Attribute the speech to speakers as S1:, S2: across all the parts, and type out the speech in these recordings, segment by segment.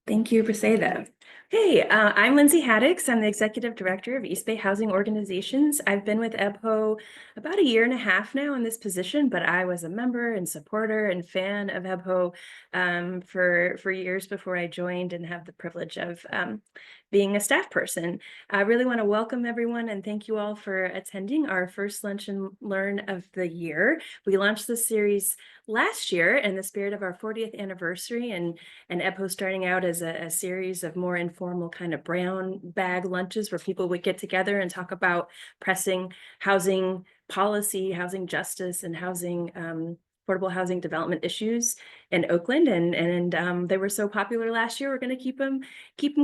S1: Thank you, Briseida. Hey, I'm Lindsay Haddix. I'm the Executive Director of East Bay Housing Organizations. I've been with EBHO about a year and a half now in this position, but I was a member and supporter and fan of EBHO for years before I joined and have the privilege of being a staff person. I really want to welcome everyone and thank you all for attending our first Lunch and Learn of the year. We launched this series last year in the spirit of our 40th anniversary and EBHO starting out as a series of more informal kind of brown bag lunches where people would get together and talk about pressing housing policy, housing justice, and affordable housing development issues in Oakland, and they were so popular last year. We're going to keep them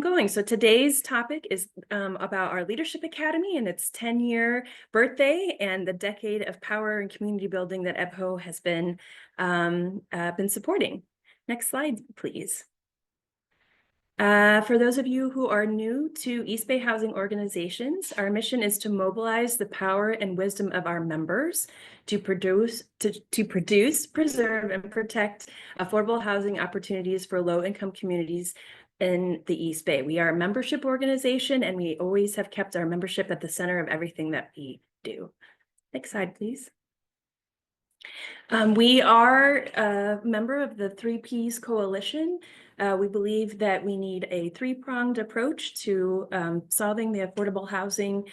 S1: going. So today's topic is about our Leadership Academy and its 10-year birthday and the decade of power and community building that EBHO has been supporting. Next slide, please. For those of you who are new to East Bay Housing Organizations, our mission is to mobilize the power and wisdom of our members to produce, preserve, and protect affordable housing opportunities for low-income communities in the East Bay. We are a membership organization, and we always have kept our membership at the center of everything that we do. Next slide, please. We are a member of the 3Ps Coalition. We believe that we need a three-pronged approach to solving the affordable housing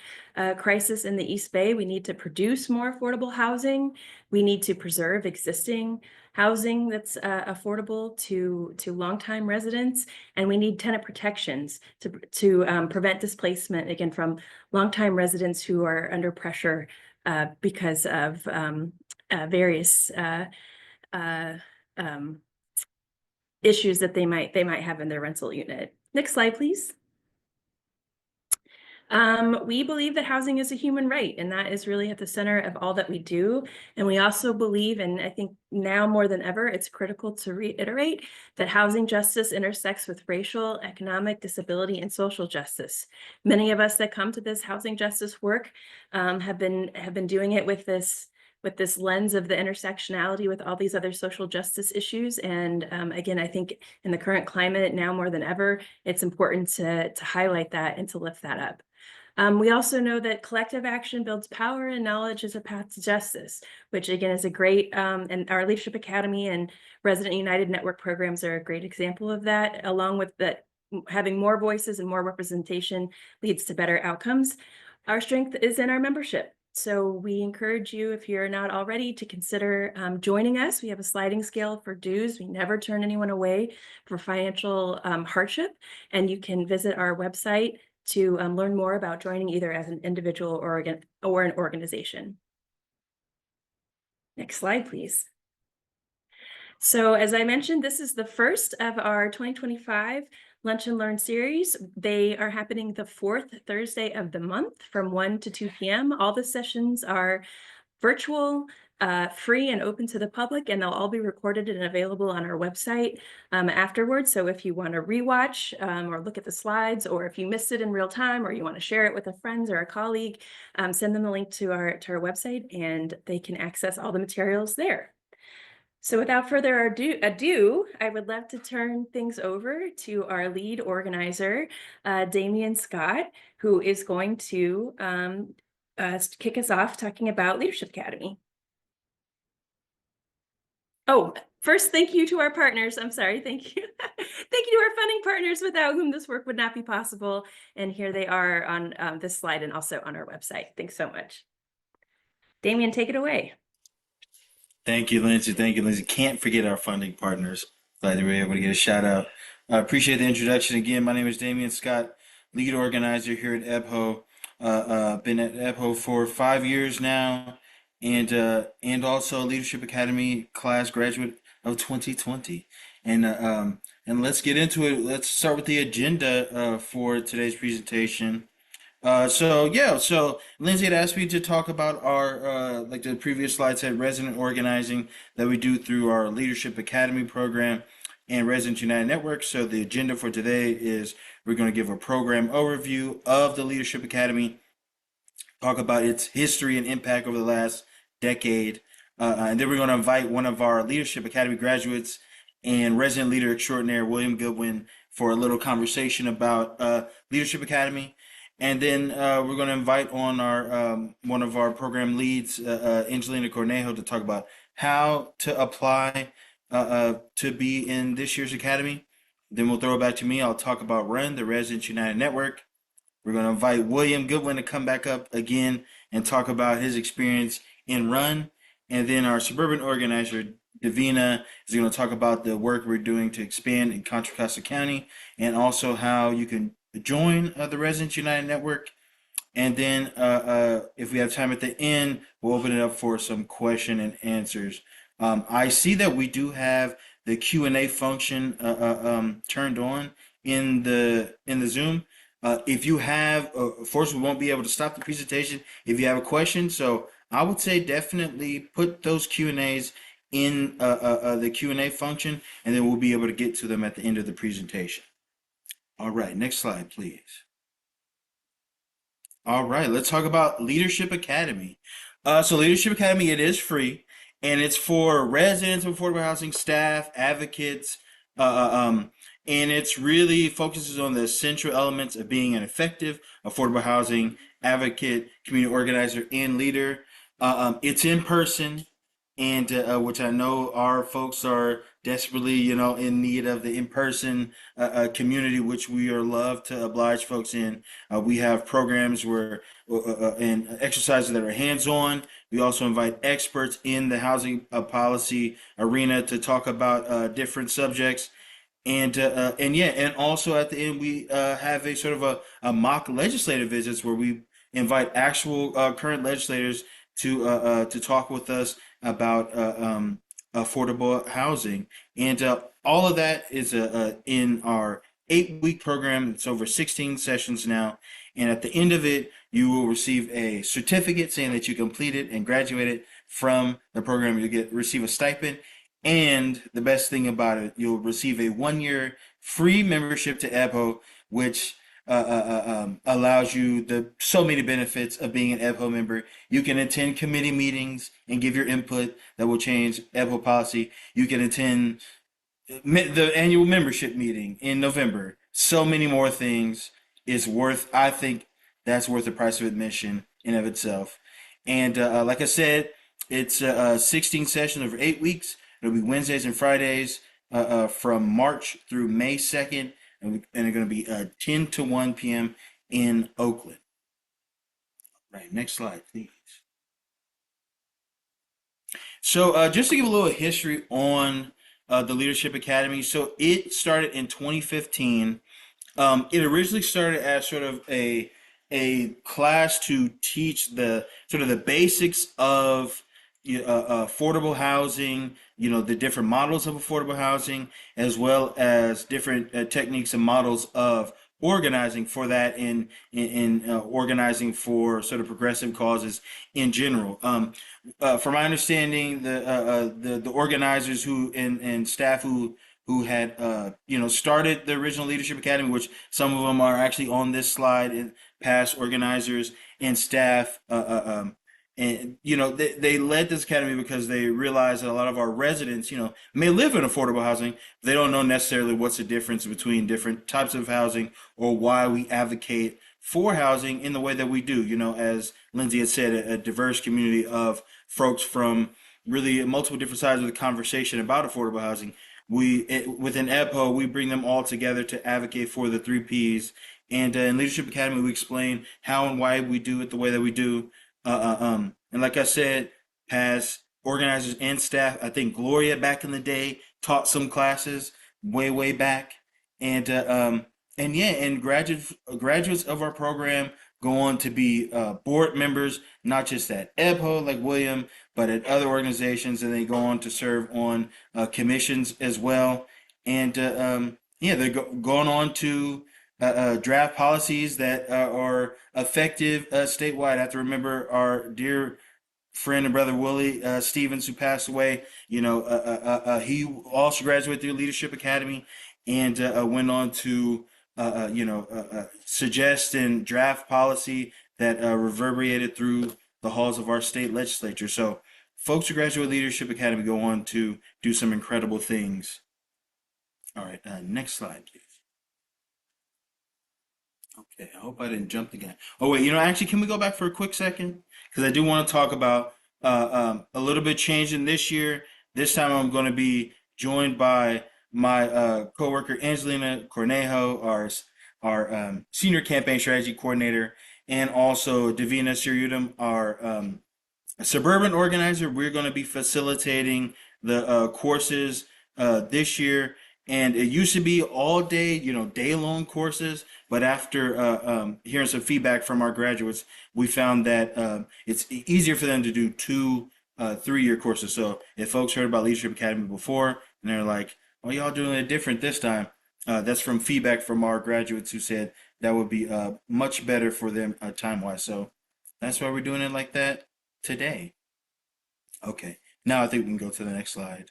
S1: crisis in the East Bay. We need to produce more affordable housing. We need to preserve existing housing that's affordable to longtime residents, and we need tenant protections to prevent displacement, again, from longtime residents who are under pressure because of various issues that they might have in their rental unit. Next slide, please. We believe that housing is a human right, and that is really at the center of all that we do. And we also believe, and I think now more than ever, it's critical to reiterate that housing justice intersects with racial, economic, disability, and social justice. Many of us that come to this housing justice work have been doing it with this lens of the intersectionality with all these other social justice issues. And again, I think in the current climate, now more than ever, it's important to highlight that and to lift that up. We also know that collective action builds power and knowledge is a path to justice, which again is a great, and our Leadership Academy and Resident United Network programs are a great example of that, along with that having more voices and more representation leads to better outcomes. Our strength is in our membership. So we encourage you, if you're not already, to consider joining us. We have a sliding scale for dues. We never turn anyone away for financial hardship. And you can visit our website to learn more about joining either as an individual or an organization. Next slide, please. So as I mentioned, this is the first of our 2025 Lunch and Learn series. They are happening the fourth Thursday of the month from 1 to 2 p.m. All the sessions are virtual, free and open to the public, and they'll all be recorded and available on our website afterwards. So if you want to rewatch or look at the slides, or if you missed it in real time, or you want to share it with a friend or a colleague, send them the link to our website and they can access all the materials there. So without further ado, I would love to turn things over to our lead organizer, Damian Scott, who is going to kick us off talking about Leadership Academy. Oh, first, thank you to our partners. I'm sorry, thank you. Thank you to our funding partners without whom this work would not be possible. And here they are on this slide and also on our website. Thanks so much. Damian, take it away.
S2: Thank you, Lindsay. Thank you, Lindsay. Can't forget our funding partners. Glad that we were able to get a shout out. I appreciate the introduction again. My name is Damian Scott, lead organizer here at EBHO. Been at EBHO for 5 years now, and also Leadership Academy class graduate of 2020. And let's get into it. Let's start with the agenda for today's presentation. So Lindsay had asked me to talk about our, like the previous slide said, resident organizing that we do through our Leadership Academy program and Resident United Network. So the agenda for today is we're going to give a program overview of the Leadership Academy, talk about its history and impact over the last decade, and then we're going to invite one of our Leadership Academy graduates and resident leader extraordinaire, William Goodwin, for a little conversation about Leadership Academy. And then we're going to invite on our one of our program leads, Angelina Cornejo, to talk about how to apply to be in this year's academy. Then we'll throw it back to me. I'll talk about RUN, the Residents United Network. We're going to invite William Goodwin to come back up again and talk about his experience in RUN. And then our suburban organizer, Davina, is going to talk about the work we're doing to expand in Contra Costa County and also how you can join the Residents United Network. And then if we have time at the end, we'll open it up for some question and answers. I see that we do have the Q&A function turned on in the Zoom. If you have, of course, we won't be able to stop the presentation if you have a question. So I would say definitely put those Q&As in the Q&A function, and then we'll be able to get to them at the end of the presentation. All right, next slide, please. All right, let's talk about Leadership Academy. So Leadership Academy, it is free, and it's for residents of affordable housing, staff, advocates, uh, uh, um, and it's really focuses on the essential elements of being an effective affordable housing advocate, community organizer, and leader. It's in person, and which I know our folks are desperately, in need of the in-person community, which we are love to oblige folks in. We have programs where and exercises that are hands-on. We also invite experts in the housing policy arena to talk about different subjects. And yeah, and also at the end we have a sort of a mock legislative visits where we invite actual current legislators to talk with us about affordable housing, and all of that is in our 8-week program. It's over 16 sessions now, and at the end of it, you will receive a certificate saying that you completed and graduated from the program. You receive a stipend, and the best thing about it, you'll receive a 1-year free membership to EBHO, which allows you the so many benefits of being an EBHO member. You can attend committee meetings and give your input that will change EBHO policy. You can attend the annual membership meeting in November. So many more things is worth. I think that's worth the price of admission in of itself. And like I said, it's 16 sessions over 8 weeks. It'll be Wednesdays and Fridays from March through May 2nd, and they're going to be 10 to 1 p.m. in Oakland. Right, next slide, please. So just to give a little history on the Leadership Academy. So it started in 2015. It originally started as sort of a class to teach the sort of the basics of affordable housing, the different models of affordable housing, as well as different techniques and models of organizing for that in organizing for sort of progressive causes in general. From my understanding, the organizers who and staff who had started the original Leadership Academy, which some of them are actually on this slide, and past organizers and staff. And they led this academy because they realized that a lot of our residents may live in affordable housing. They don't know necessarily what's the difference between different types of housing or why we advocate for housing in the way that we do. As Lindsay had said, a diverse community of folks from really multiple different sides of the conversation about affordable housing. Within EBHO, we bring them all together to advocate for the 3 Ps. And in Leadership Academy, we explain how and why we do it the way that we do. And like I said, past organizers and staff, I think Gloria back in the day taught some classes way back, and yeah, and graduates of our program go on to be board members, not just at EBHO like William, but at other organizations, and they go on to serve on commissions as well. And yeah, they're going on to draft policies that are effective statewide. I have to remember our dear friend and brother Willie Stevens, who passed away. He also graduated through Leadership Academy and went on to suggest and draft policy that reverberated through the halls of our state legislature. So folks who graduate Leadership Academy go on to do some incredible things. All right, next slide, please. Okay, I hope I didn't jump the gun. Oh wait, actually, can we go back for a quick second? Because I do want to talk about a little bit changing this year. This time, I'm going to be joined by my coworker Angelina Cornejo, our senior campaign strategy coordinator, and also Davina Siriudum, our suburban organizer. We're going to be facilitating the courses this year, and it used to be all day, day long courses. But after hearing some feedback from our graduates, we found that it's easier for them to do two 3 year courses. So if folks heard about Leadership Academy before and they're like, "Oh, y'all doing it different this time," that's from feedback from our graduates who said that would be much better for them time wise. So that's why we're doing it like that today. Okay, now I think we can go to the next slide.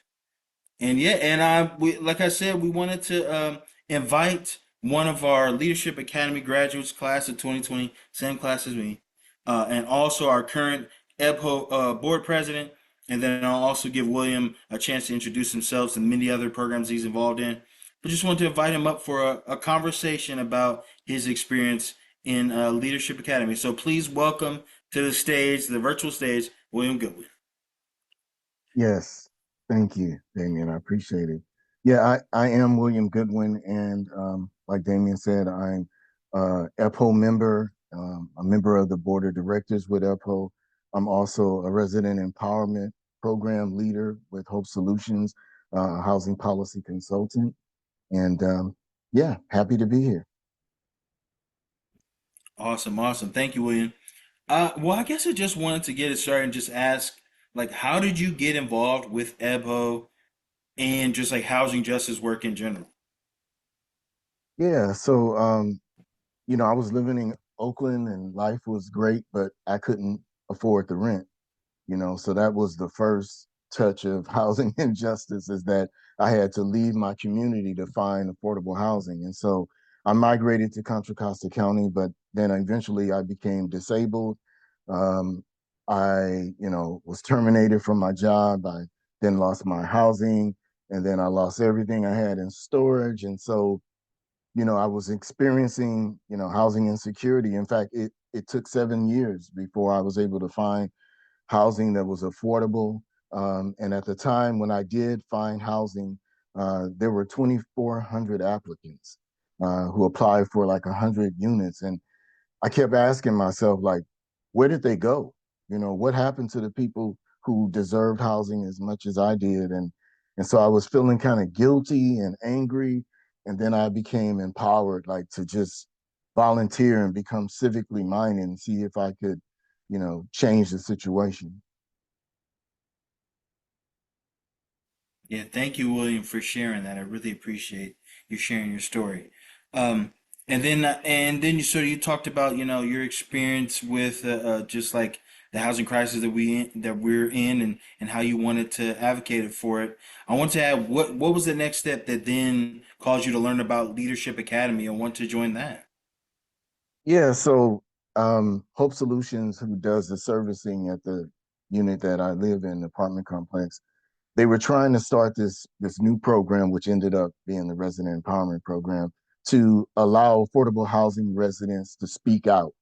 S2: And yeah, and like I said, we wanted to invite one of our Leadership Academy graduates, class of 2020, same class as me, and also our current EBHO board president. And then I'll also give William a chance to introduce himself and many other programs he's involved in. But just wanted to invite him up for a conversation about his experience in Leadership Academy. So please welcome to the stage, the virtual stage, William Goodwin.
S3: Yes, thank you, Damien. I appreciate it. Yeah, I am William Goodwin, and like Damien said, I'm EPHO member, a member of the board of directors with EPHO. I'm also a resident empowerment program leader with Hope Solutions, a housing policy consultant, and yeah, happy to be here.
S2: Awesome, awesome. Thank you, William. Well, I guess I just wanted to get it started and just ask, like, how did you get involved with EBHO and just like housing justice work in general?
S3: Yeah, so I was living in Oakland and life was great, but I couldn't afford the rent. So that was the first touch of housing injustice, is that I had to leave my community to find affordable housing. And so I migrated to Contra Costa County, but then eventually I became disabled. um, I was terminated from my job. I then lost my housing, and then I lost everything I had in storage. And so I was experiencing, housing insecurity. In fact, it took 7 years before I was able to find housing that was affordable. And at the time when I did find housing, there were 2,400 applicants who applied for like 100 units. And I kept asking myself, like, where did they go? What happened to the people who deserved housing as much as I did? And so I was feeling kind of guilty and angry. And then I became empowered, like to just volunteer and become civically minded and see if I could, change the situation.
S2: Yeah, thank you, William, for sharing that. I really appreciate you sharing your story. Um, and then you talked about your experience with just like the housing crisis that we're in, and how you wanted to advocate for it. I want to add what was the next step that then caused you to learn about Leadership Academy and want to join that?
S3: Yeah, so Hope Solutions, who does the servicing at the unit that I live in, the apartment complex, they were trying to start this new program, which ended up being the resident empowerment program, to allow affordable housing residents to speak out.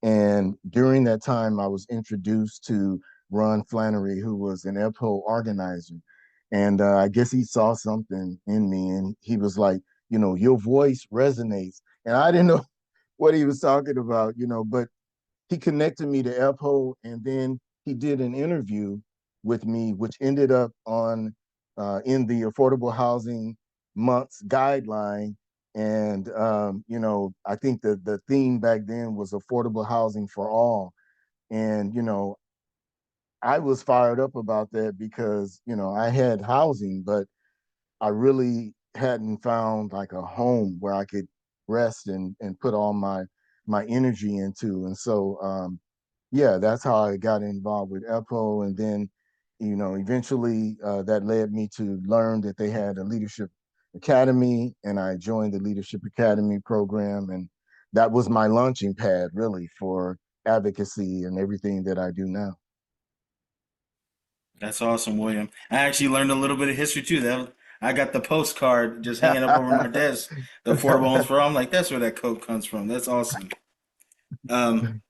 S3: And during that time, I was introduced to Ron Flannery, who was an EPHO organizer. And I guess he saw something in me, and he was like, your voice resonates. And I didn't know what he was talking about, but he connected me to EPHO, and then he did an interview with me, which ended up on in the Affordable Housing Month's guideline. And I think the theme back then was affordable housing for all. And I was fired up about that because I had housing, but I really hadn't found like a home where I could rest and put all my energy into. And so yeah, that's how I got involved with EPO. And then, eventually that led me to learn that they had a leadership academy, and I joined the leadership academy program. And that was my launching pad really for advocacy and everything that I do now.
S2: That's awesome, William. I actually learned a little bit of history too. That I got the postcard just hanging up over my desk. The Four Bones for All. I'm like, that's where that quote comes from. That's awesome. Um,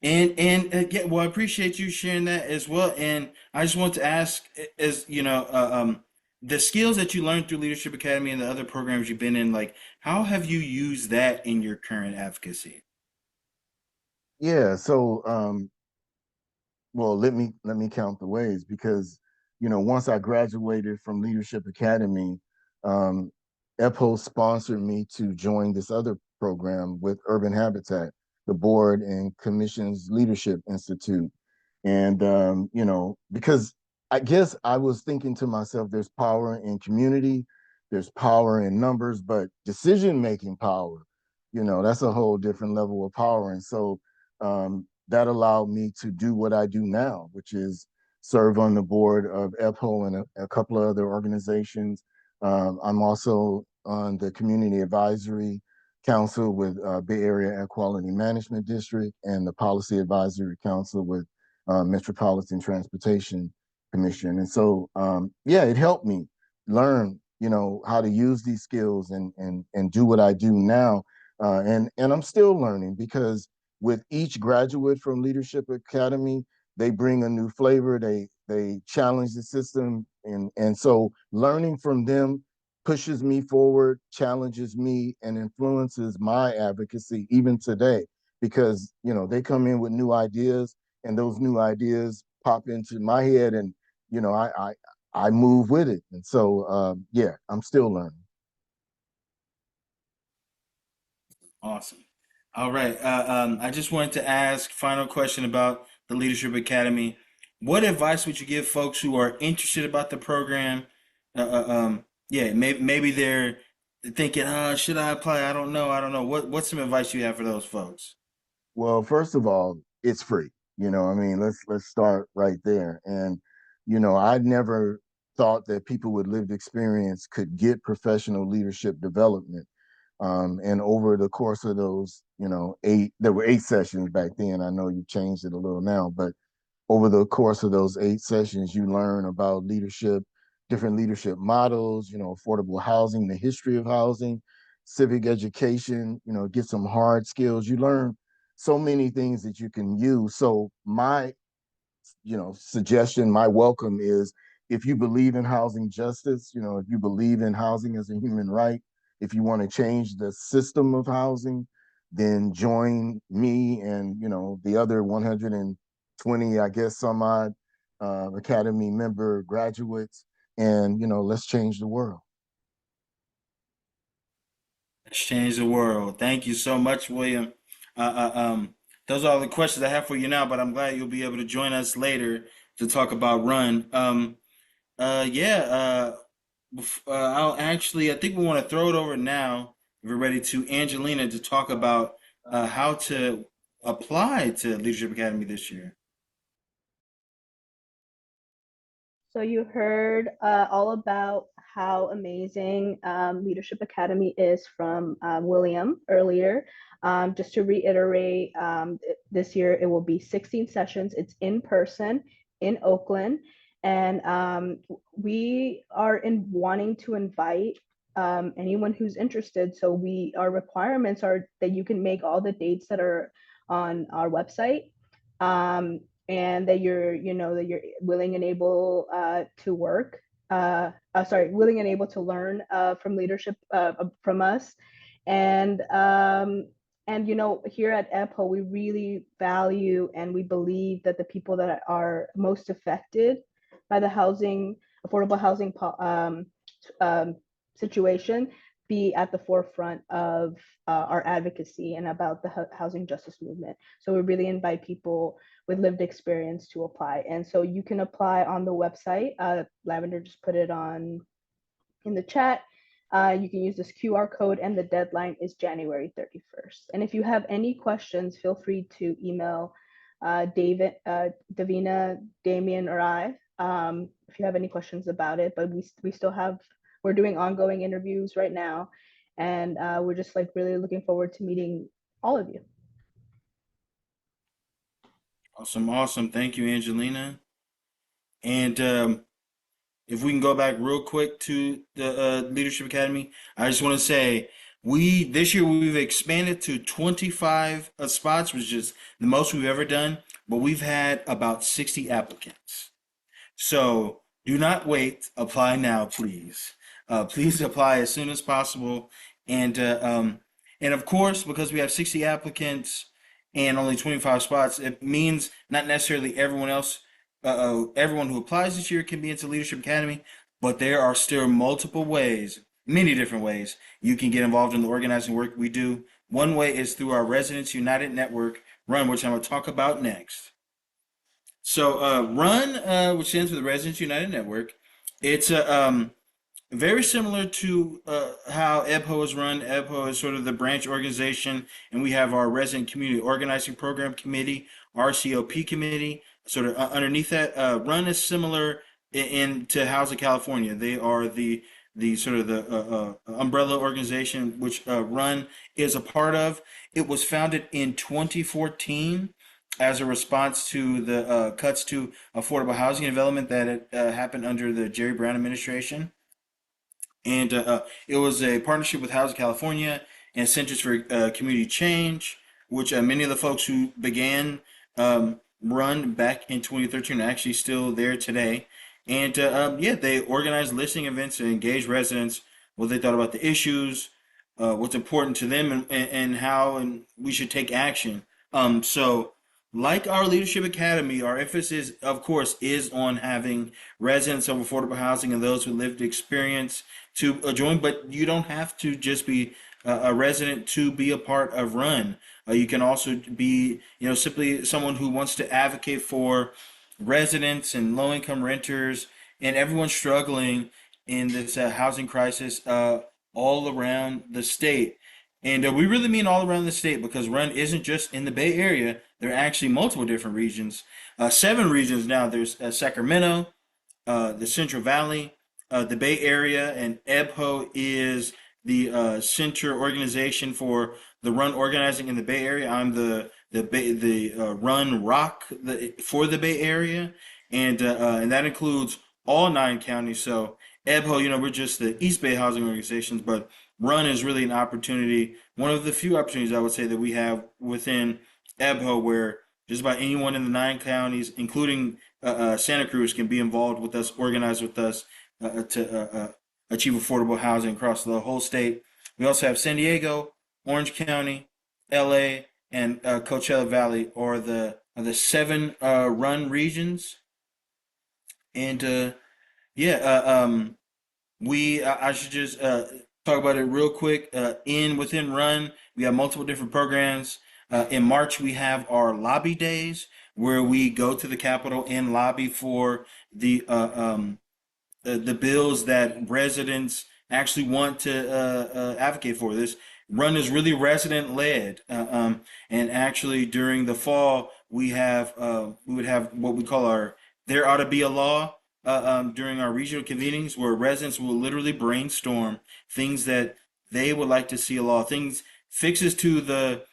S2: yeah, well, I appreciate you sharing that as well. And I just want to ask, as the skills that you learned through Leadership Academy and the other programs you've been in, like, how have you used that in your current advocacy?
S3: Yeah, so well, let me count the ways because once I graduated from Leadership Academy, um, EBHO sponsored me to join this other program with Urban Habitat, the Board and Commissions Leadership Institute. And because I guess I was thinking to myself, there's power in community, there's power in numbers, but decision-making power, that's a whole different level of power. And so that allowed me to do what I do now, which is serve on the board of EBHO and a couple of other organizations. I'm also on the Community Advisory Council with Bay Area Air Quality Management District and the Policy Advisory Council with Metropolitan Transportation Commission. And so, yeah, it helped me learn, how to use these skills and do what I do now. And I'm still learning because with each graduate from Leadership Academy, they bring a new flavor. They challenge the system, and so learning from them pushes me forward, challenges me, and influences my advocacy even today because they come in with new ideas and those new ideas pop into my head and you know i i, I move with it. And so yeah, I'm still learning.
S2: Awesome. All right. I just wanted to ask final question about the Leadership Academy. What advice would you give folks who are interested about the program? Yeah, maybe they're thinking, should I apply? I don't know. I don't know. What's some advice you have for those folks?
S3: Well, first of all, it's free. I mean, let's start right there. And I never thought that people with lived experience could get professional leadership development. And over the course of those, there were 8 sessions back then. I know you changed it a little now, but over the course of those 8 sessions, you learn about leadership, different leadership models, affordable housing, the history of housing, civic education, get some hard skills. You learn so many things that you can use. So my suggestion, my welcome is if you believe in housing justice, if you believe in housing as a human right, if you want to change the system of housing, then join me and the other 120, I guess, some odd Academy member graduates, and let's change the world.
S2: Let's change the world. Thank you so much, William. Those are all the questions I have for you now, but I'm glad you'll be able to join us later to talk about Run. Yeah, I'll actually, I think we want to throw it over now, if we're ready, to Angelina to talk about how to apply to Leadership Academy this year.
S4: So you heard all about how amazing Leadership Academy is from William earlier. Just to reiterate, this year it will be 16 sessions. It's in person in Oakland. And we are wanting to invite anyone who's interested. So our requirements are that you can make all the dates that are on our website. And that you're willing and able to work. Willing and able to learn from leadership from us, and here at EBHO we really value and we believe that the people that are most affected by the affordable housing situation be at the forefront of our advocacy and about the housing justice movement. So we really invite people with lived experience to apply. And so you can apply on the website. Lavender just put it on in the chat. You can use this QR code and the deadline is January 31st. And if you have any questions, feel free to email David, Davina, Damien, or I if you have any questions about it. But we're doing ongoing interviews right now. And we're just really looking forward to meeting all of you.
S2: Awesome, awesome. Thank you, Angelina. And if we can go back real quick to the Leadership Academy, I just want to say this year we've expanded to 25 spots, which is the most we've ever done, but we've had about 60 applicants. So do not wait. Apply now, please. Please apply as soon as possible. And and of course, because we have 60 applicants and only 25 spots, it means not necessarily everyone who applies this year can be into Leadership Academy, but there are still multiple ways, many different ways you can get involved in the organizing work we do. One way is through our Residents United Network run, which I'm going to talk about next. So, Run, which stands for the Residents United Network, it's very similar to how EBHO is run. EBHO is sort of the branch organization, and we have our Resident Community Organizing Program Committee, RCOP Committee, sort of underneath that. Run is similar to Housing California. They are the sort of the umbrella organization which Run is a part of. It was founded in 2014 as a response to the cuts to affordable housing and development that happened under the Jerry Brown administration. And it was a partnership with Housing California and Centers for Community Change, which many of the folks who began Run back in 2013 are actually still there today. And yeah, they organized listening events to engage residents, what they thought about the issues, what's important to them, and how and we should take action. So, like our Leadership Academy, our emphasis, of course, is on having residents of affordable housing and those with lived experience to join, but you don't have to just be a resident to be a part of Run. You can also be, simply someone who wants to advocate for residents and low-income renters and everyone struggling in this housing crisis all around the state. And we really mean all around the state because Run isn't just in the Bay Area. There are actually multiple different regions, 7 regions now. There's Sacramento, the Central Valley, the Bay Area, and EBHO is the center organization for the Run organizing in the Bay Area. I'm the Run Rock for the Bay Area, and that includes all 9 counties. So EBHO, we're just the East Bay housing organizations, but Run is really an opportunity, one of the few opportunities I would say that we have within EBHO where just about anyone in the 9 counties, including Santa Cruz, can be involved with us, organize with us to achieve affordable housing across the whole state. We also have San Diego, Orange County, LA, and Coachella Valley are the 7 Run regions. And yeah, I should just talk about it real quick. Within Run, we have multiple different programs. In March, we have our lobby days where we go to the Capitol and lobby for the bills that residents actually want to advocate for. This Run is really resident led, and actually during the fall we would have what we call our "There Ought to Be a Law" during our regional convenings, where residents will literally brainstorm things that they would like to see a law, fixes to the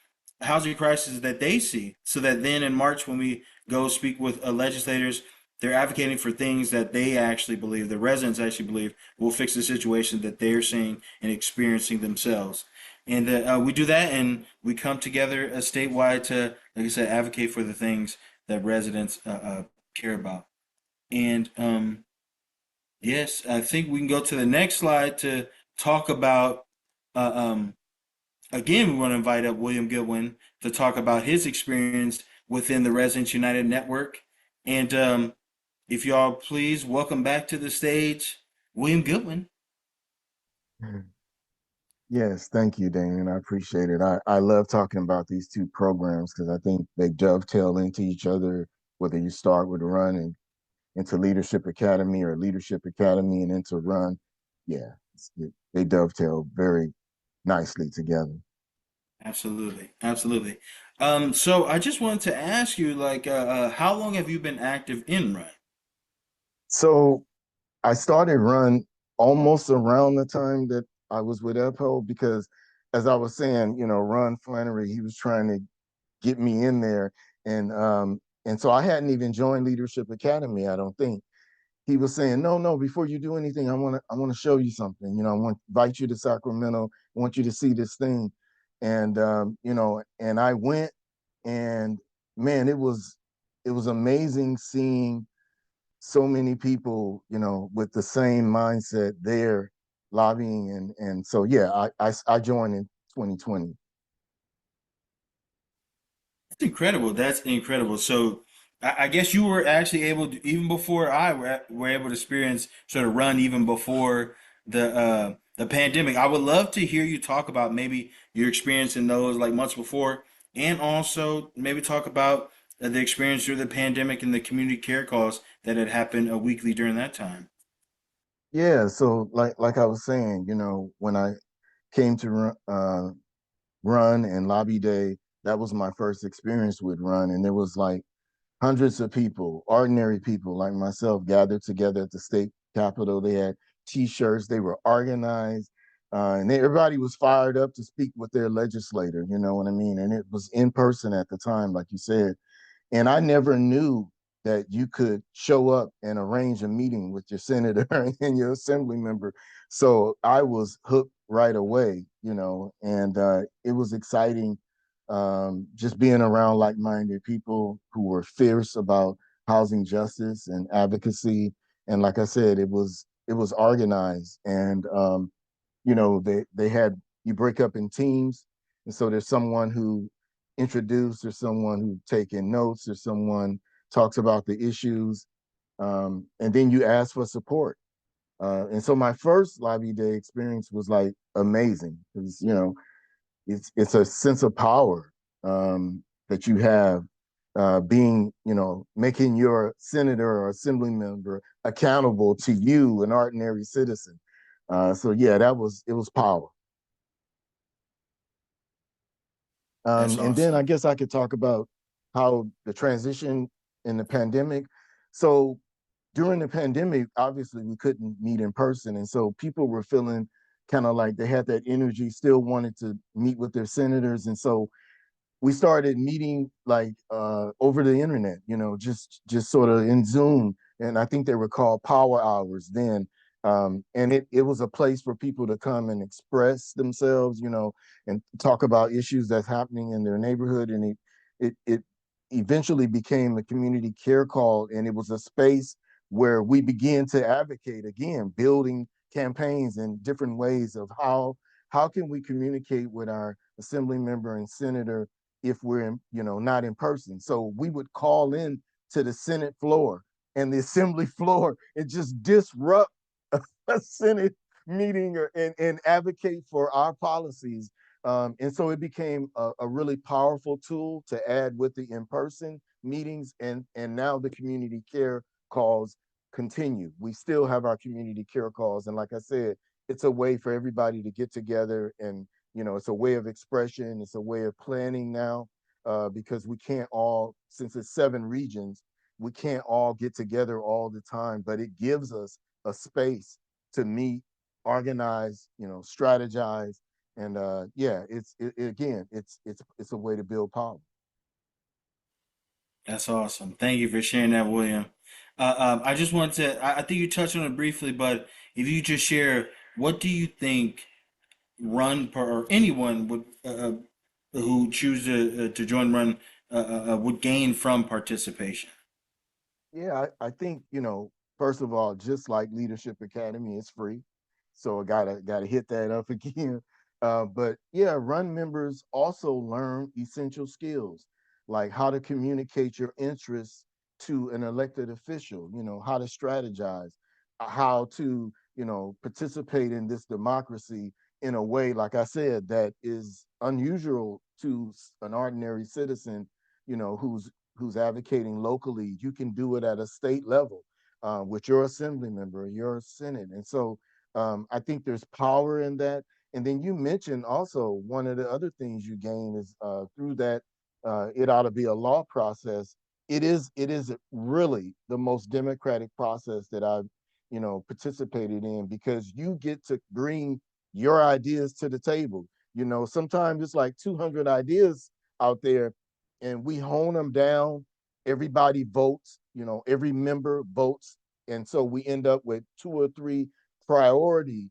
S2: housing crisis that they see, so that then in March when we go speak with legislators, they're advocating for things that they actually believe, the residents actually believe, will fix the situation that they're seeing and experiencing themselves. And we do that, and we come together statewide to, like I said, advocate for the things that residents care about. And yes, I think we can go to the next slide to talk about. Again, we want to invite up William Goodwin to talk about his experience within the Residents United Network. And if y'all please welcome back to the stage, William Goodwin.
S3: Yes, thank you, Damien. I appreciate it. I love talking about these 2 programs because I think they dovetail into each other, whether you start with Run and into Leadership Academy or Leadership Academy and into Run. Yeah, they dovetail very nicely together.
S2: Absolutely, absolutely. So I just wanted to ask you, like, how long have you been active in Run?
S3: So I started Run almost around the time that I was with EBHO because, as I was saying, Ron Flannery, he was trying to get me in there, and so I hadn't even joined Leadership Academy, I don't think. he was saying, no, before you do anything, I want to show you something. You know, I want to invite you to Sacramento. I want you to see this thing. And you know, and I went, and man, it was amazing seeing so many people, you know, with the same mindset there lobbying. And so yeah, I joined in 2020.
S2: That's incredible. That's incredible. So I guess you were actually able to, even before were able to experience sort of run even before the pandemic. I would love to hear you talk about maybe your experience in those like months before, and also maybe talk about the experience through the pandemic and the community care calls that had happened weekly during that time.
S3: Yeah, so like I was saying, you know, when I came to run and lobby day, that was my first experience with run, and there was like hundreds of people, ordinary people like myself, gathered together at the state capitol. They had T-shirts, they were organized, and everybody was fired up to speak with their legislator. You know what I mean? And it was in person at the time, like you said. And I never knew that you could show up and arrange a meeting with your senator and your assembly member. So I was hooked right away, you know, and it was exciting, just being around like-minded people who were fierce about housing justice and advocacy. And like I said, it was organized, and you know, they had, you break up in teams, and so there's someone who introduced, there's someone who taking notes, there's someone talks about the issues, and then you ask for support. And so my first lobby day experience was like amazing, because you know, it's a sense of power, that you have, being, you know, making your senator or assembly member accountable to you, an ordinary citizen. So yeah, it was power.
S2: That's
S3: And then I
S2: awesome.
S3: guess I could talk about how the transition in the pandemic. So during the pandemic, obviously we couldn't meet in person. And so people were feeling kind of like they had that energy, still wanted to meet with their senators. And so we started meeting like over the internet, you know, just sort of in Zoom, and I think they were called power hours then. And it was a place for people to come and express themselves, you know, and talk about issues that's happening in their neighborhood. And it eventually became a community care call, and it was a space where we began to advocate again, building campaigns and different ways of how can we communicate with our assembly member and senator if we're in, you know, not in person. So we would call in to the Senate floor and the assembly floor and just disrupt a Senate meeting, and advocate for our policies. And so it became a really powerful tool to add with the in-person meetings, and now the community care calls continue. We still have our community care calls, and like I said, it's a way for everybody to get together, and you know, it's a way of expression, it's a way of planning now, because we can't all, since it's 7 regions, we can't all get together all the time, but it gives us a space to meet, organize, you know, strategize, and yeah, again, it's a way to build power.
S2: That's awesome. Thank you for sharing that, William. I just wanted to, I think you touched on it briefly, but if you just share, what do you think or anyone would who choose to join run would gain from participation?
S3: Yeah, I think, you know, first of all, just like Leadership Academy, it's free. So I gotta hit that up again. But yeah, run members also learn essential skills, like how to communicate your interests to an elected official, you know, how to strategize, how to, you know, participate in this democracy in a way, like I said, that is unusual to an ordinary citizen, you know, who's advocating locally. You can do it at a state level, with your assembly member, your senate. And so I think there's power in that. And then you mentioned also one of the other things you gain is through that, it ought to be a law process. It is really the most democratic process that I've, you know, participated in, because you get to bring your ideas to the table. You know, sometimes it's like 200 ideas out there, and we hone them down. Everybody votes, you know, every member votes, And so we end up with 2 or 3 priority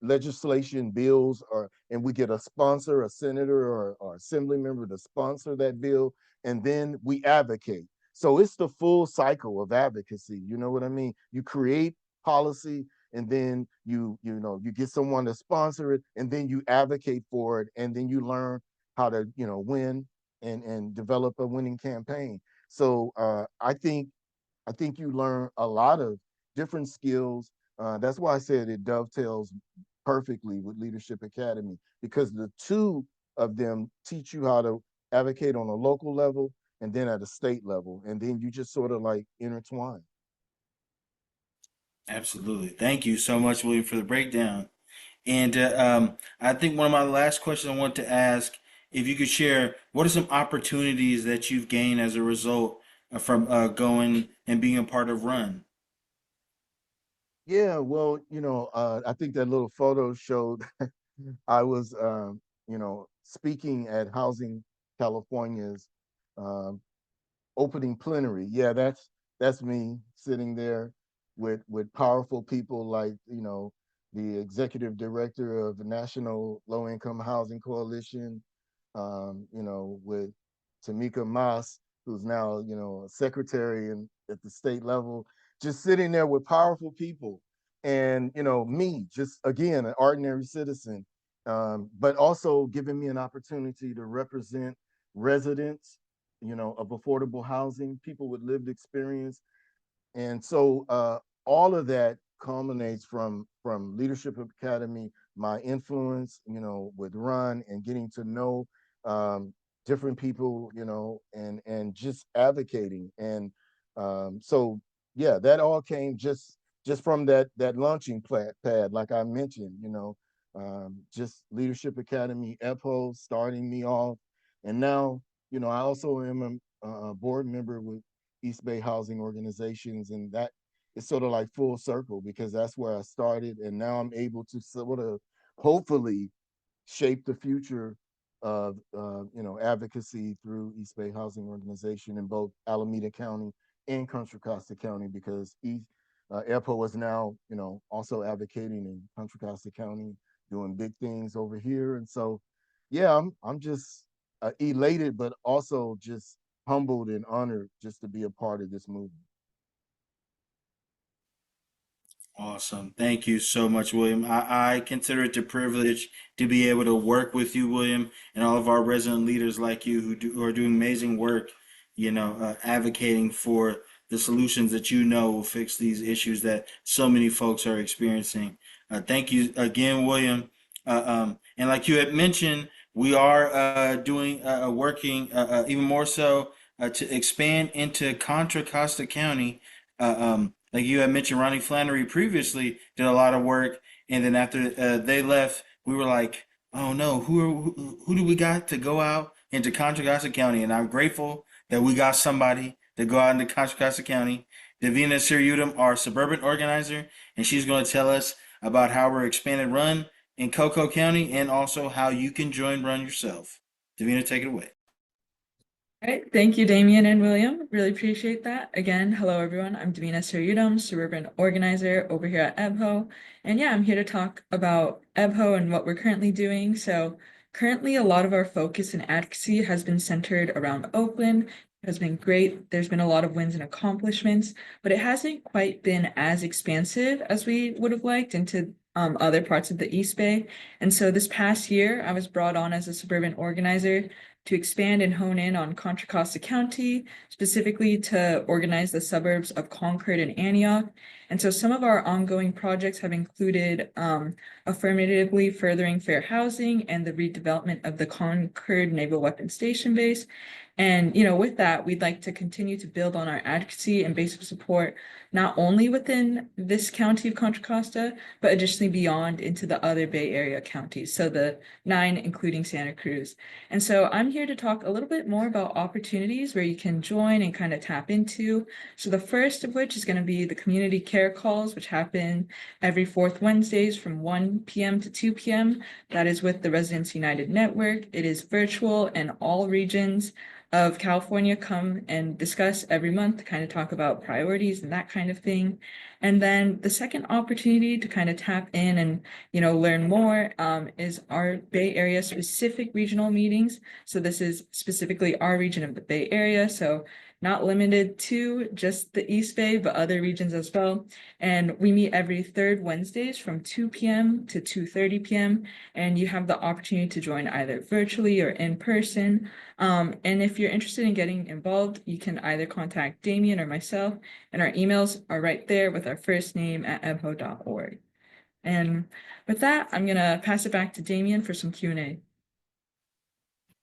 S3: legislation bills, and we get a sponsor, a senator or assembly member to sponsor that bill, and then we advocate. So it's the full cycle of advocacy. You know what I mean? You create policy, and then you get someone to sponsor it, and then you advocate for it, and then you learn how to win and develop a winning campaign. So I think you learn a lot of different skills. That's why I said it dovetails perfectly with Leadership Academy, because the two of them teach you how to advocate on a local level and then at a state level. And then you just sort of like intertwine.
S2: Absolutely. Thank you so much, William, for the breakdown. And I think one of my last questions I want to ask, if you could share, what are some opportunities that you've gained as a result from going and being a part of Run?
S3: Yeah, well, I think that little photo showed I was, speaking at Housing California's um, opening plenary. Yeah, that's me sitting there with powerful people like the executive director of the National Low Income Housing Coalition, with Tamika Moss, who's now a secretary at the state level, just sitting there with powerful people, and me, just again an ordinary citizen, but also giving me an opportunity to represent residents of affordable housing, people with lived experience. And so all of that culminates from Leadership Academy, my influence, with Run and getting to know um, different people, and just advocating. And so yeah, that all came just from that launching pad, like I mentioned, just Leadership Academy, EBHO starting me off, and now I also am a board member with East Bay Housing Organizations, and that is sort of like full circle because that's where I started, and now I'm able to sort of hopefully shape the future of advocacy through East Bay Housing Organization in both Alameda County and Contra Costa County, because EBHO is now also advocating in Contra Costa County, doing big things over here, and so yeah, I'm just elated, but also just humbled and honored just to be a part of this movement.
S2: Awesome. Thank you so much, William. I consider it a privilege to be able to work with you, William, and all of our resident leaders like you who are doing amazing work, advocating for the solutions that will fix these issues that so many folks are experiencing. Thank you again, William. And like you had mentioned, we are working even more so to expand into Contra Costa County. Like you had mentioned, Ronnie Flannery previously did a lot of work, and then after they left, we were like, "Oh no, who do we got to go out into Contra Costa County?" And I'm grateful that we got somebody to go out into Contra Costa County. Davina Siriudum, our suburban organizer, and she's going to tell us about how we're expanding Run in Cocoa County and also how you can join Run yourself. Davina, take it away.
S5: All right, thank you, Damien and William. Really appreciate that. Again, hello everyone. I'm Davina Siriudum, suburban organizer over here at EBHO. And yeah, I'm here to talk about EBHO and what we're currently doing. So currently a lot of our focus and advocacy has been centered around Oakland. It has been great. There's been a lot of wins and accomplishments, but it hasn't quite been as expansive as we would have liked into other parts of the East Bay. And so this past year, I was brought on as a suburban organizer to expand and hone in on Contra Costa County, specifically to organize the suburbs of Concord and Antioch. And so some of our ongoing projects have included affirmatively furthering fair housing and the redevelopment of the Concord Naval Weapons Station base. And, with that, we'd like to continue to build on our advocacy and basic support, not only within this county of Contra Costa, but additionally beyond into the other Bay Area counties, so the 9, including Santa Cruz. And so I'm here to talk a little bit more about opportunities where you can join and kind of tap into. So the first of which is going to be the community care calls, which happen every 4th Wednesdays from 1 p.m. to 2 p.m. That is with the Residents United Network. It is virtual in all regions of California come and discuss every month, kind of talk about priorities and that kind of thing. And then the second opportunity to kind of tap in and, learn more is our Bay Area specific regional meetings. So this is specifically our region of the Bay Area. So not limited to just the East Bay, but other regions as well. And we meet every third Wednesdays from 2 p.m. to 2:30 p.m. And you have the opportunity to join either virtually or in person. And if you're interested in getting involved, you can either contact Damien or myself, and our emails are right there with our first name at ebho.org. And with that, I'm gonna pass it back to Damien for some Q&A.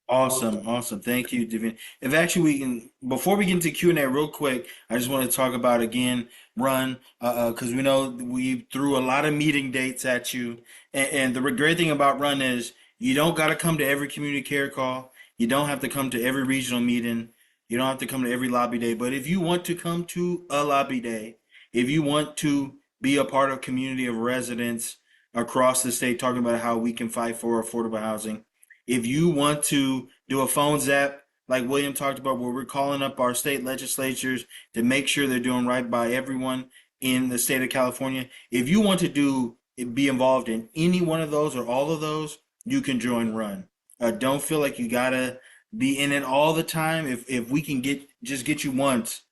S2: Awesome, awesome. Thank you, Divine. If actually we can, before we get into Q&A real quick, I just want to talk about again, Run, because we know we threw a lot of meeting dates at you. And the great thing about Run is you don't got to come to every community care call. You don't have to come to every regional meeting. You don't have to come to every lobby day. But if you want to come to a lobby day, if you want to be a part of a community of residents across the state talking about how we can fight for affordable housing, if you want to do a phone zap, like William talked about, where we're calling up our state legislatures to make sure they're doing right by everyone in the state of California, if you want to be involved in any one of those or all of those, you can join Run. Don't feel like you gotta be in it all the time. If we can get you once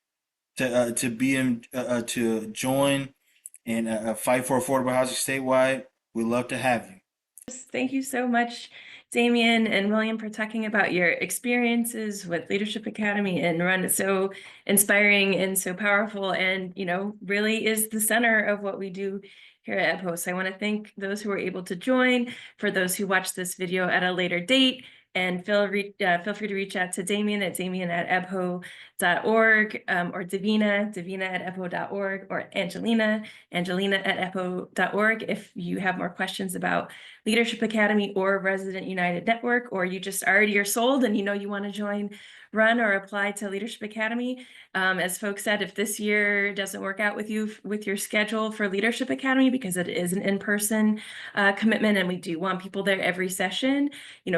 S2: to be in to join and fight for affordable housing statewide, we'd love to have you.
S1: Thank you so much, Damien and William, for talking about your experiences with Leadership Academy and Run. It's so inspiring and so powerful, and really is the center of what we do here at EBHO. So I want to thank those who were able to join. For those who watch this video at a later date, and feel free to reach out to Damien at damien@ebho.org, or Davina@ebho.org, or Angelina at ebho.org if you have more questions about Leadership Academy or Resident United Network, or you just already are sold and you want to join Run or apply to Leadership Academy. As folks said, if this year doesn't work out with you with your schedule for Leadership Academy, because it is an in-person commitment and we do want people there every session,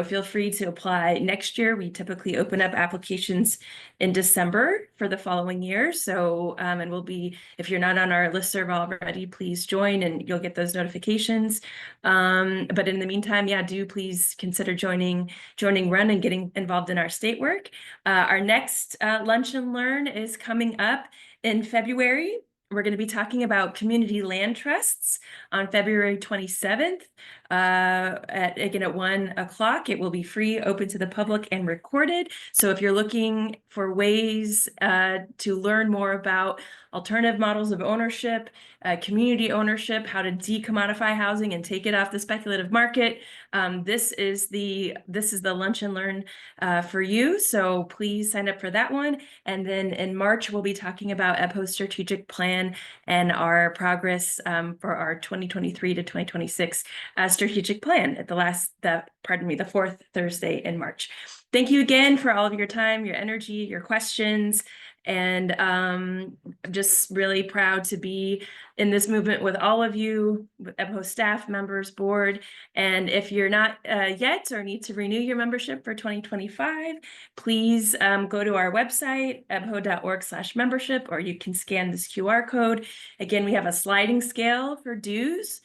S1: feel free to apply next year. We typically open up applications in December for the following year. So, and we'll be, if you're not on our listserv already, please join and you'll get those notifications. But in the meantime, yeah, do please consider joining Run and getting involved in our state work. Our next Lunch and Learn is coming up in February. We're going to be talking about community land trusts on February 27th at 1 o'clock. It will be free, open to the public, and recorded. So if you're looking for ways to learn more about alternative models of ownership, community ownership, how to decommodify housing and take it off the speculative market, this is the Lunch and Learn for you. So please sign up for that one. And then in March, we'll be talking about EBHO's strategic plan and our progress for our 2023 to 2026 strategic plan at the fourth Thursday in March. Thank you again for all of your time, your energy, your questions. And I'm just really proud to be in this movement with all of you, with EBHO staff members, board. And if you're not yet or need to renew your membership for 2025, please go to our website, ebho.org/membership, or you can scan this QR code. Again, we have a sliding scale for dues,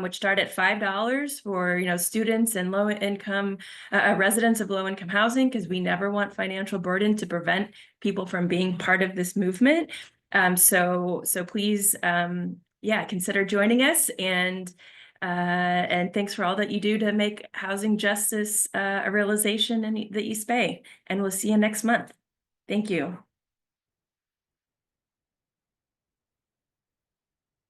S1: which start at $5 for students and low-income residents of low-income housing, because we never want financial burden to prevent people from being part of this movement. So please, consider joining us, and thanks for all that you do to make housing justice a realization in the East Bay. And we'll see you next month. Thank you.